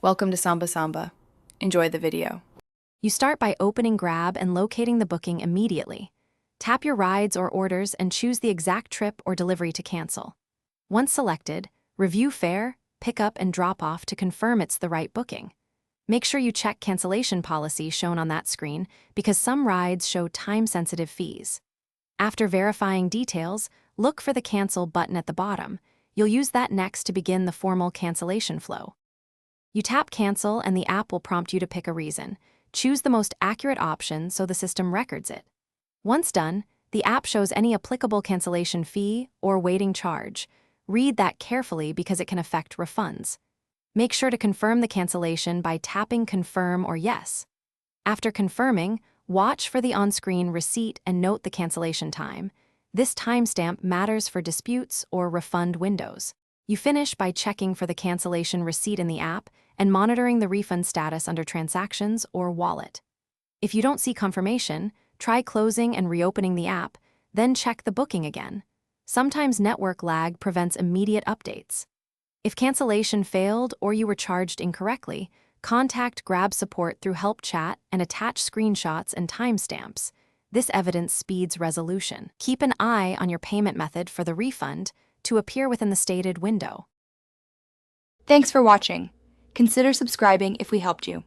Welcome to Samba Samba. Enjoy the video. You start by opening Grab and locating the booking immediately. Tap your rides or orders and choose the exact trip or delivery to cancel. Once selected, review fare, pick up and drop off to confirm it's the right booking. Make sure you check cancellation policy shown on that screen because some rides show time-sensitive fees. After verifying details, look for the cancel button at the bottom. You'll use that next to begin the formal cancellation flow. You tap cancel and the app will prompt you to pick a reason. Choose the most accurate option so the system records it. Once done, the app shows any applicable cancellation fee or waiting charge. Read that carefully because it can affect refunds. Make sure to confirm the cancellation by tapping confirm or yes. After confirming, watch for the on-screen receipt and note the cancellation time. This timestamp matters for disputes or refund windows. You finish by checking for the cancellation receipt in the app and monitoring the refund status under transactions or wallet. If you don't see confirmation, try closing and reopening the app, then check the booking again. Sometimes network lag prevents immediate updates. If cancellation failed or you were charged incorrectly, contact Grab support through help chat and attach screenshots and timestamps. This evidence speeds resolution. Keep an eye on your payment method for the refund to appear within the stated window. Thanks for watching. Consider subscribing if we helped you.